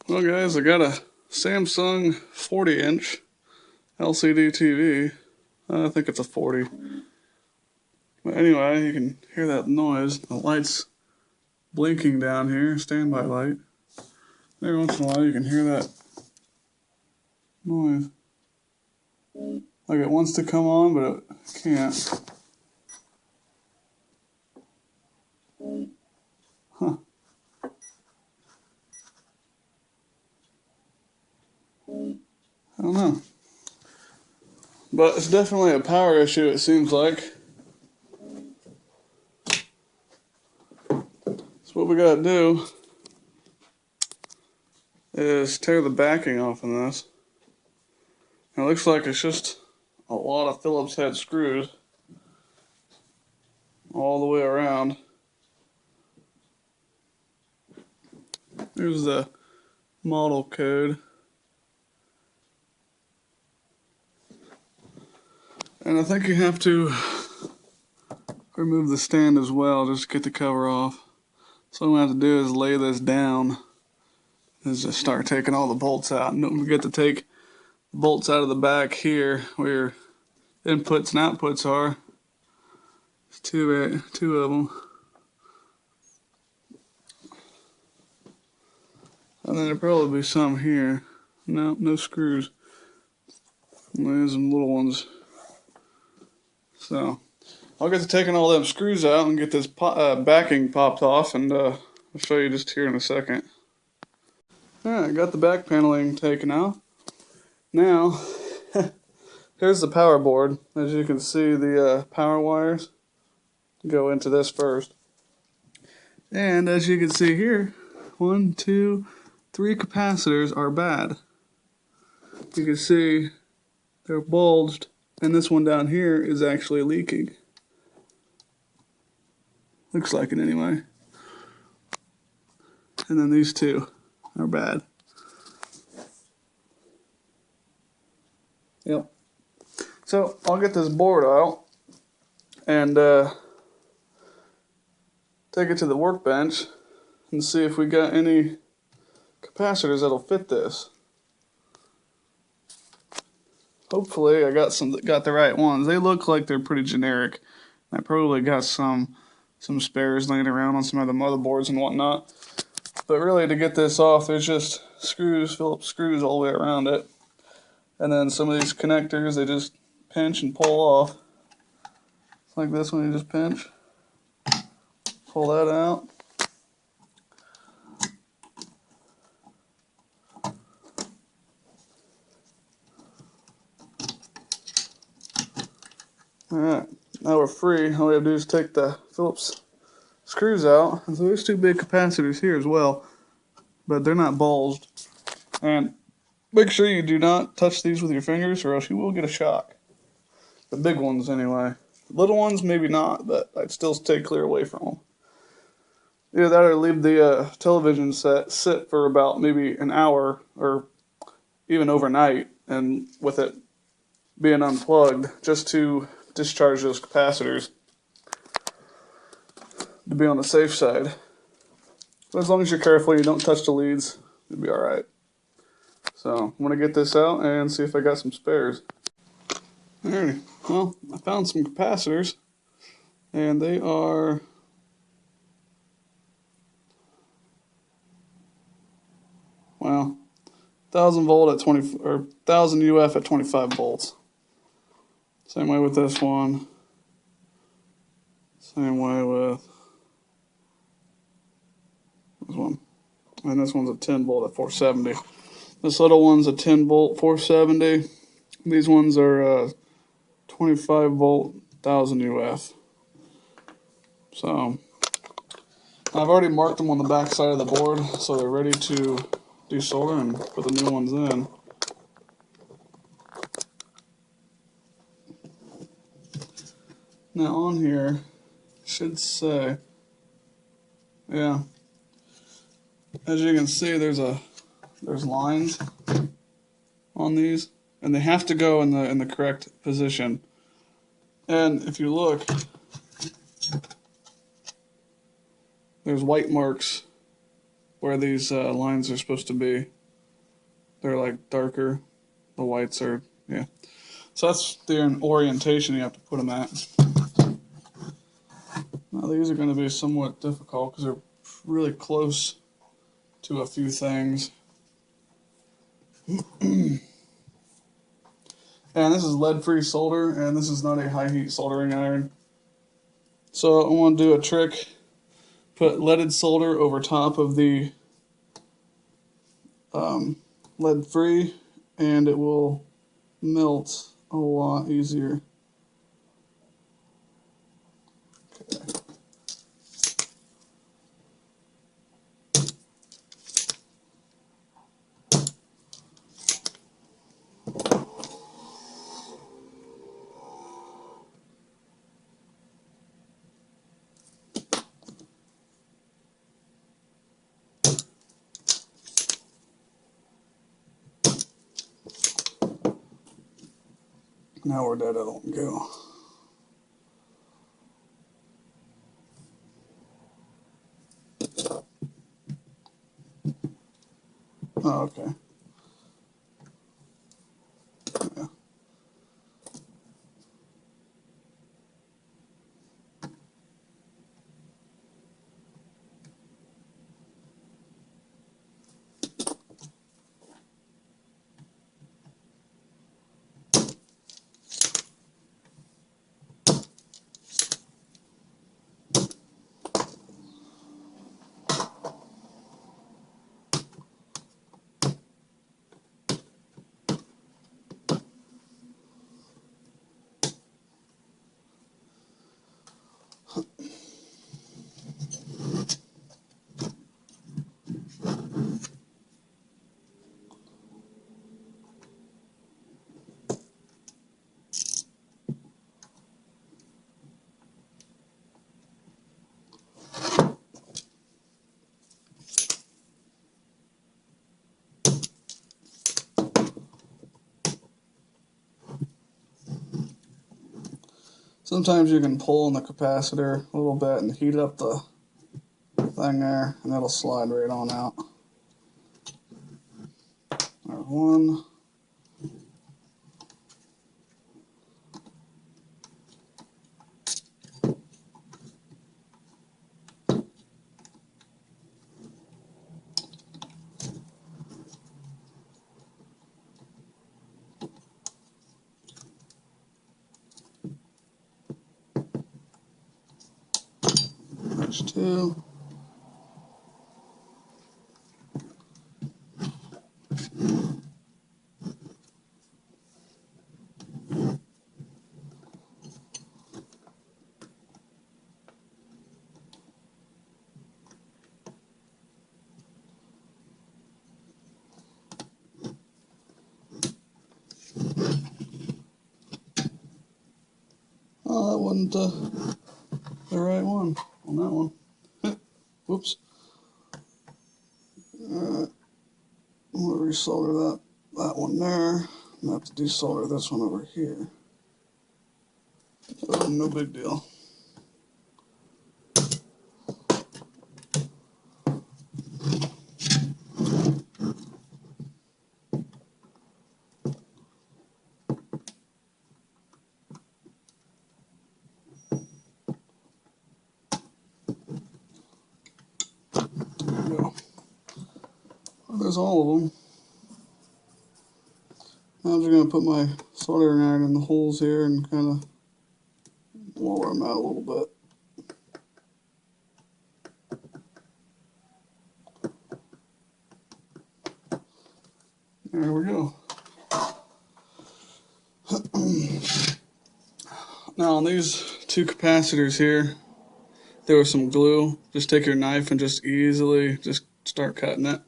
Well guys, I got a Samsung 40-inch LCD TV. I think it's a 40. But anyway, you can hear that noise. The light's blinking down here, standby light. Every once in a while you can hear that noise. Like it wants to come on, but it can't. Huh. I don't know. But it's definitely a power issue, it seems like. So what we gotta do is tear the backing off of this. And it looks like it's just a lot of Phillips head screws all the way around. Here's the model code. And I think you have to remove the stand as well just to get the cover off. So what I'm going to have to do is lay this down and just start taking all the bolts out. And don't forget to take the bolts out of the back here where your inputs and outputs are. There's two of them. And then there'll probably be some here. No screws. There's some little ones. So I'll get to taking all them screws out and get this backing popped off, and I'll show you just here in a second. Alright, I got the back paneling taken out. Now, here's the power board. As you can see, the power wires go into this first. And as you can see here, 1, 2, 3 capacitors are bad. You can see they're bulged, and this one down here is actually leaking. Looks like it anyway. And then these two are bad. Yep. So I'll get this board out and take it to the workbench and see if we got any capacitors that'll fit this. Hopefully I got some that got the right ones. They look like they're pretty generic. I probably got some spares laying around on some of the motherboards and whatnot. But really, to get this off, there's just screws, Phillips screws all the way around it. And then some of these connectors, they just pinch and pull off. Like this one, you just pinch. Pull that out. Alright, now we're free. All we have to do is take the Phillips screws out. And so there's two big capacitors here as well, but they're not bulged. And make sure you do not touch these with your fingers or else you will get a shock. The big ones anyway. The little ones maybe not, but I'd still stay clear away from them. Either that or leave the television set sit for about maybe an hour or even overnight, and with it being unplugged, just to discharge those capacitors to be on the safe side. But as long as you're careful, you don't touch the leads, you'll be alright. So I'm going to get this out and see if I got some spares. Alrighty, well, I found some capacitors, and they are 1000 volt at 20 or 1000 UF at 25 volts. Same way with this one. Same way with this one. And this one's a 10 volt at 470. This little one's a 10 volt 470. These ones are 25 volt 1000 UF. So I've already marked them on the back side of the board, so they're ready to desolder and put the new ones in. Now on here, it should say, yeah, as you can see, there's lines on these, and they have to go in the correct position. And if you look, there's white marks where these lines are supposed to be. They're like darker. The whites are, yeah. So that's the orientation you have to put them at. Now these are going to be somewhat difficult because they're really close to a few things. And this is lead-free solder, and this is not a high-heat soldering iron. So I want to do a trick. Put leaded solder over top of the lead-free, and it will melt a lot easier. Okay. Now where'd that other one go? Oh, okay. Yeah. Sometimes you can pull on the capacitor a little bit and heat up the thing there, and it'll slide right on out. There's one. There's two. Oh, that wasn't the right one on that one. Whoops. Alright. I'm going to resolder that one there. I'm going to have to desolder this one over here. Oh, no big deal. There we go. Well, there's all of them. Now I'm just going to put my soldering iron in the holes here and kind of lower them out a little bit. There we go. Now on these two capacitors here, there was some glue. Just take your knife and just easily just start cutting it.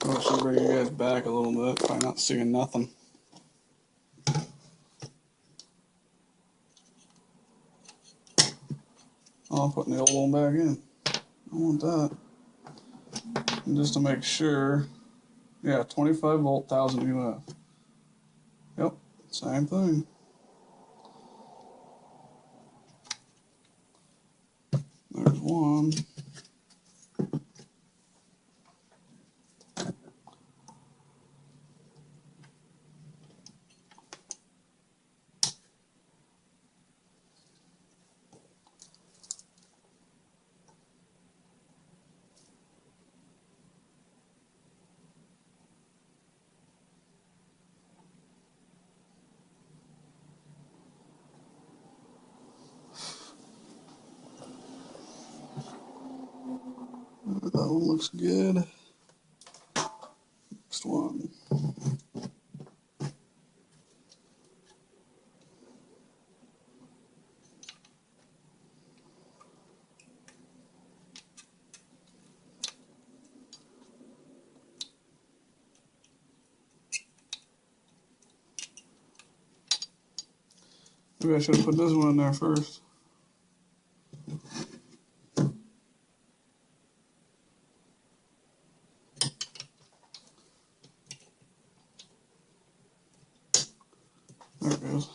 I should bring you guys back a little bit, probably not seeing nothing. Oh, I'm putting the old one back in. I want that. And just to make sure, yeah, 25 volt, 1000 UF. Yep, same thing. There's one. that one looks good. Next one. Maybe I should have put this one in there first. There it goes.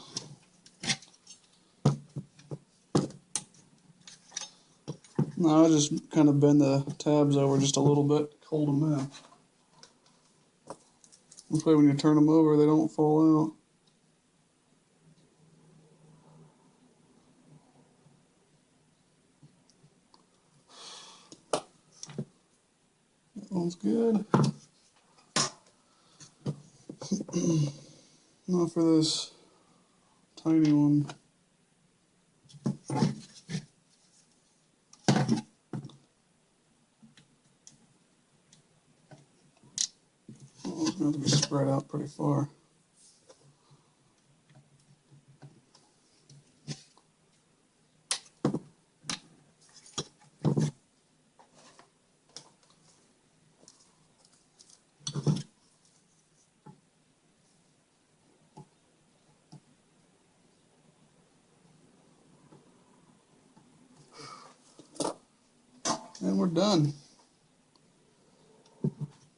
No, I just kind of bend the tabs over just a little bit, hold them in. This way when you turn them over, they don't fall out. That one's good. Now for this tiny one. Oh, it's going to be spread out pretty far. And we're done.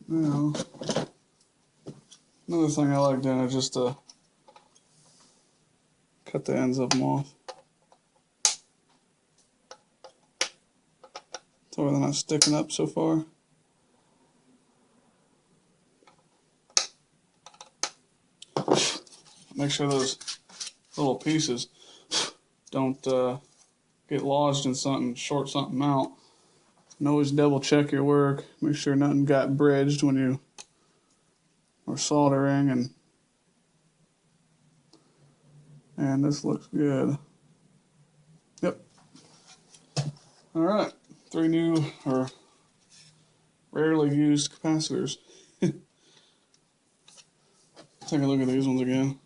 Now, another thing I like doing is just to cut the ends of them off. So they're not sticking up so far. Make sure those little pieces don't get lodged in something, short something out. And always double check your work. Make sure nothing got bridged when you were soldering, and this looks good. Yep. Alright, 3 new or rarely used capacitors. Take a look at these ones again.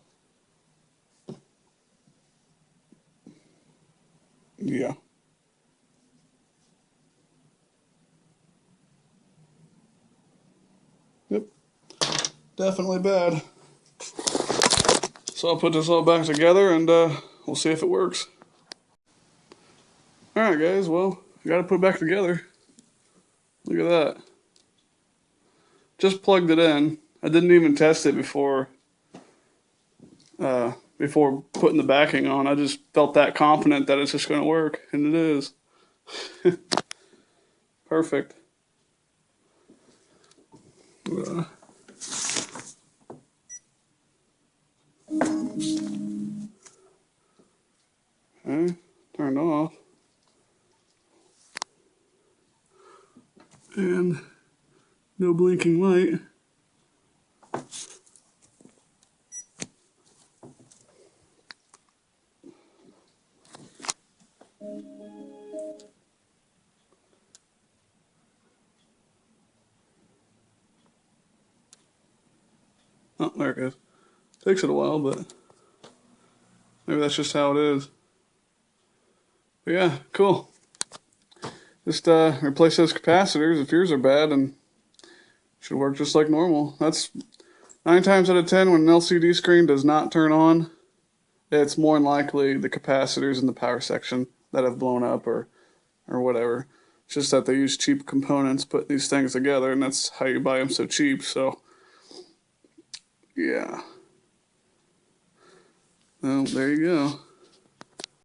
Yeah. Yep. Definitely bad. So I'll put this all back together and we'll see if it works. Alright guys, well, I gotta put it back together. Look at that. Just plugged it in. I didn't even test it before putting the backing on. I just felt that confident that it's just going to work, and it is. Perfect. Okay, turned off. And no blinking light. Oh, there it goes. Takes it a while, but maybe that's just how it is. But yeah, cool. Just replace those capacitors. If yours are bad, and should work just like normal. That's 9 times out of 10 when an LCD screen does not turn on, it's more than likely the capacitors in the power section that have blown up or whatever. It's just that they use cheap components, put these things together, and that's how you buy them so cheap. So, yeah. Well, there you go.